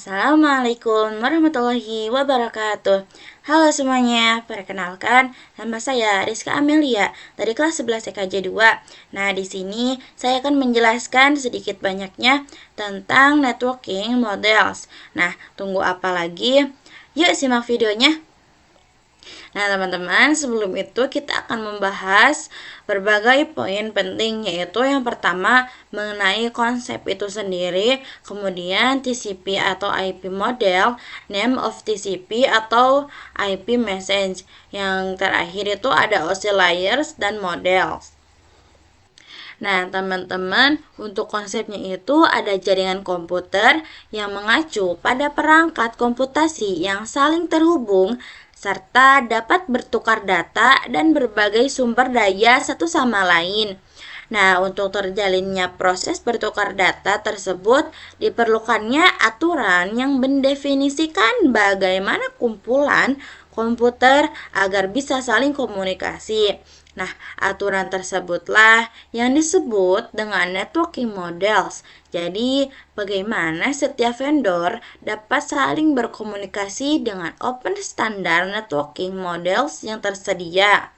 Assalamualaikum warahmatullahi wabarakatuh. Halo semuanya, perkenalkan nama saya Rizka Amelia dari kelas 11 TKJ 2. Nah, di sini saya akan menjelaskan sedikit banyaknya tentang networking models. Nah, tunggu apa lagi? Yuk simak videonya. Nah, teman-teman, sebelum itu kita akan membahas berbagai poin penting, yaitu yang pertama mengenai konsep itu sendiri, kemudian TCP atau IP model, name of TCP atau IP message. Yang terakhir itu ada oscillators dan models. Nah, teman-teman, untuk konsepnya itu ada jaringan komputer yang mengacu pada perangkat komputasi yang saling terhubung serta dapat bertukar data dan berbagai sumber daya satu sama lain. Nah, untuk terjalinnya proses bertukar data tersebut diperlukannya aturan yang mendefinisikan bagaimana kumpulan komputer agar bisa saling komunikasi. Nah, aturan tersebutlah yang disebut dengan networking models. Jadi, bagaimana setiap vendor dapat saling berkomunikasi dengan open standard networking models yang tersedia.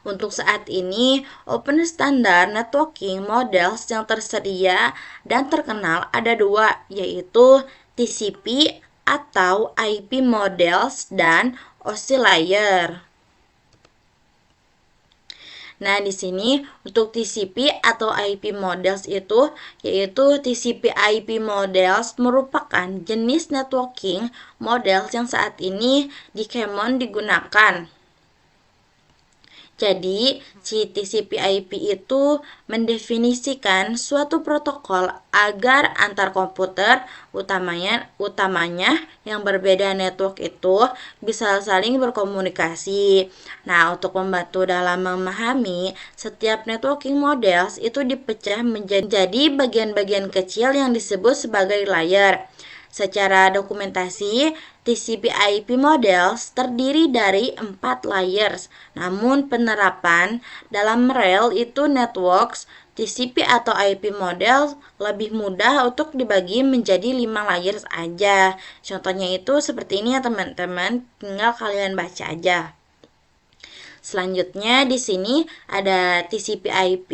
Untuk saat ini, open standard networking models yang tersedia dan terkenal ada dua, yaitu TCP atau IP models dan oscillator. Nah, di sini untuk TCP atau IP models itu, yaitu TCP IP models merupakan jenis networking models yang saat ini di Common digunakan. Jadi, TCP/IP itu mendefinisikan suatu protokol agar antar komputer, utamanya yang berbeda network itu bisa saling berkomunikasi. Nah, untuk membantu dalam memahami, setiap networking models itu dipecah menjadi bagian-bagian kecil yang disebut sebagai layer. Secara dokumentasi, TCP/IP models terdiri dari 4 layers. Namun penerapan dalam real itu networks TCP atau IP model lebih mudah untuk dibagi menjadi 5 layers aja. Contohnya itu seperti ini ya teman-teman, tinggal kalian baca aja. Selanjutnya di sini ada TCP/IP.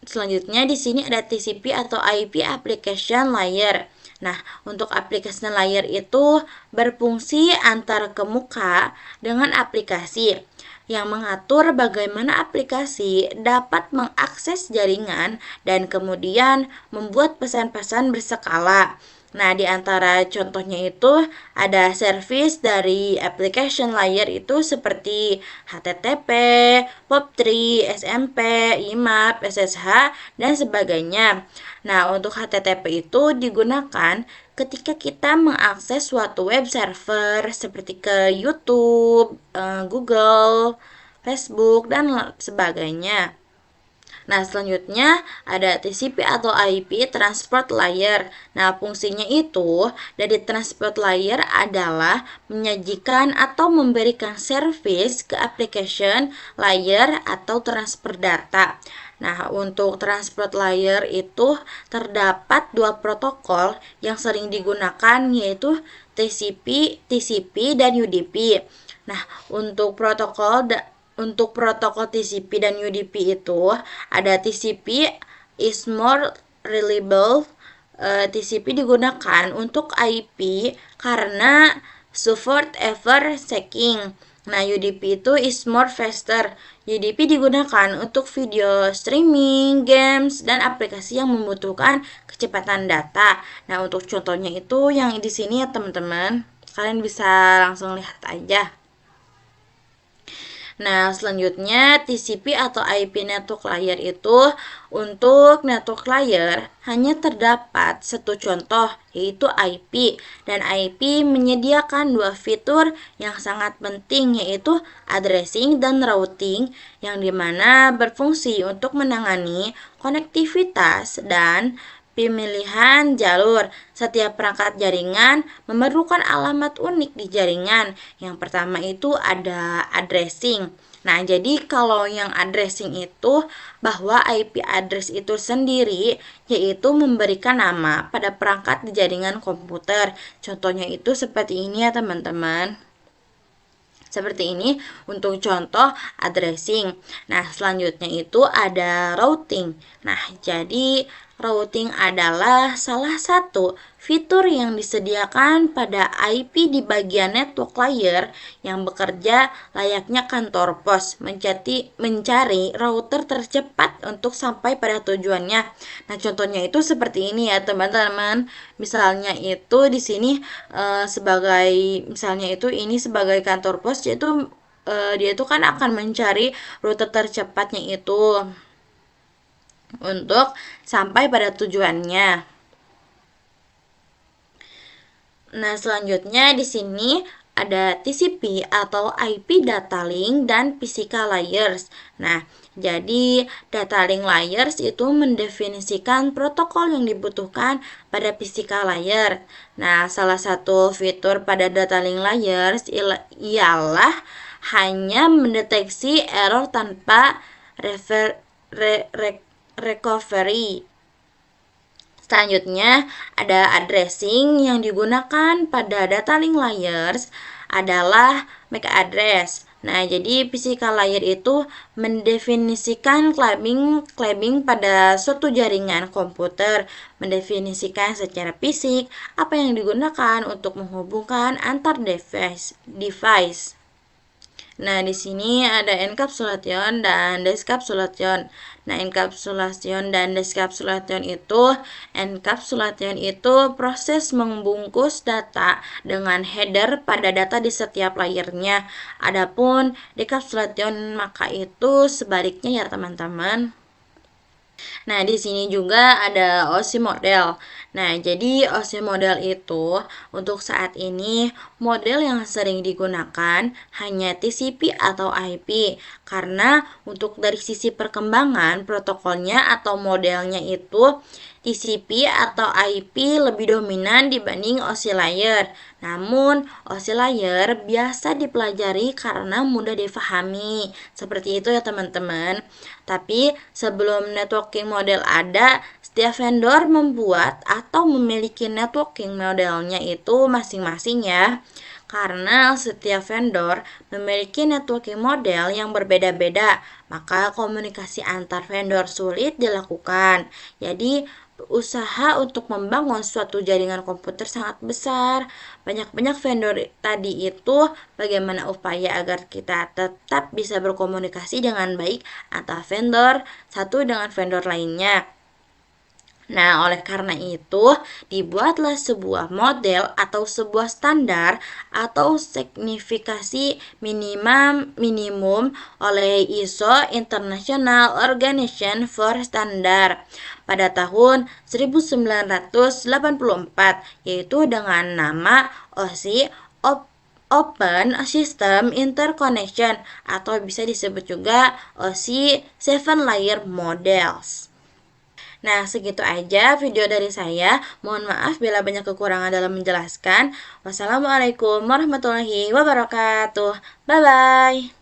Selanjutnya di sini ada TCP atau IP application layer. Nah, untuk application layer itu berfungsi antar kemuka dengan aplikasi yang mengatur bagaimana aplikasi dapat mengakses jaringan dan kemudian membuat pesan-pesan berskala. Nah, di antara contohnya itu ada service dari application layer itu seperti HTTP, POP3, SMP, IMAP, SSH, dan sebagainya. Nah, untuk HTTP itu digunakan ketika kita mengakses suatu web server seperti ke YouTube, Google, Facebook, dan sebagainya. Nah, selanjutnya ada TCP atau IP Transport Layer. Nah, fungsinya itu dari Transport Layer adalah menyajikan atau memberikan service ke application layer atau transfer data. Nah, untuk transport layer itu terdapat dua protokol yang sering digunakan, yaitu TCP dan UDP. Nah, untuk protokol TCP dan UDP itu ada TCP is more reliable. TCP digunakan untuk IP karena support ever checking. Nah, UDP itu is more faster. UDP digunakan untuk video streaming, games, dan aplikasi yang membutuhkan kecepatan data. Nah, untuk contohnya itu yang di sini ya teman-teman. Kalian bisa langsung lihat aja. Nah, selanjutnya TCP atau IP network layer itu untuk network layer hanya terdapat satu contoh, yaitu IP. Dan IP menyediakan dua fitur yang sangat penting, yaitu addressing dan routing, yang dimana berfungsi untuk menangani konektivitas dan pemilihan jalur. Setiap perangkat jaringan memerlukan alamat unik di jaringan. Yang pertama itu ada addressing. Nah, jadi kalau yang addressing itu bahwa IP address itu sendiri yaitu memberikan nama pada perangkat di jaringan komputer. Contohnya itu seperti ini ya teman-teman. Seperti ini untuk contoh addressing. Nah, selanjutnya itu ada routing. Nah, jadi routing adalah salah satu fitur yang disediakan pada IP di bagian network layer yang bekerja layaknya kantor pos, mencari router tercepat untuk sampai pada tujuannya. Nah, contohnya itu seperti ini ya, teman-teman. Misalnya itu di sini ini sebagai kantor pos, yaitu dia itu kan akan mencari rute tercepatnya itu untuk sampai pada tujuannya. Nah, selanjutnya di sini ada TCP atau IP data link dan physical layers. Nah, jadi data link layers itu mendefinisikan protokol yang dibutuhkan pada physical layer. Nah, salah satu fitur pada data link layers ialah hanya mendeteksi error tanpa recovery. Selanjutnya, ada addressing yang digunakan pada data link layers adalah MAC address. Nah, jadi physical layer itu mendefinisikan claiming pada suatu jaringan komputer, mendefinisikan secara fisik apa yang digunakan untuk menghubungkan antar device. Nah, di sini ada encapsulation dan descapsulation. Nah, encapsulation dan descapsulation itu proses membungkus data dengan header pada data di setiap layernya. Adapun decapsulation maka itu sebaliknya ya, teman-teman. Nah, di sini juga ada OSI model. Nah, jadi OSI model itu untuk saat ini model yang sering digunakan hanya TCP atau IP. Karena untuk dari sisi perkembangan protokolnya atau modelnya itu TCP atau IP lebih dominan dibanding OSI layer. Namun, OSI layer biasa dipelajari karena mudah difahami. Seperti itu ya teman-teman. Tapi sebelum networking model ada, setiap vendor membuat atau memiliki networking modelnya itu masing-masing ya. Karena setiap vendor memiliki networking model yang berbeda-beda, maka komunikasi antar vendor sulit dilakukan. Jadi, usaha untuk membangun suatu jaringan komputer sangat besar. Banyak-banyak vendor tadi itu bagaimana upaya agar kita tetap bisa berkomunikasi dengan baik antara vendor satu dengan vendor lainnya. Nah, oleh karena itu, dibuatlah sebuah model atau sebuah standar atau signifikasi minimum oleh ISO International Organization for Standard pada tahun 1984, yaitu dengan nama OSI Open System Interconnection atau bisa disebut juga OSI 7 Layer Models. Nah, segitu aja video dari saya. Mohon maaf bila banyak kekurangan dalam menjelaskan. Wassalamualaikum warahmatullahi wabarakatuh. Bye-bye.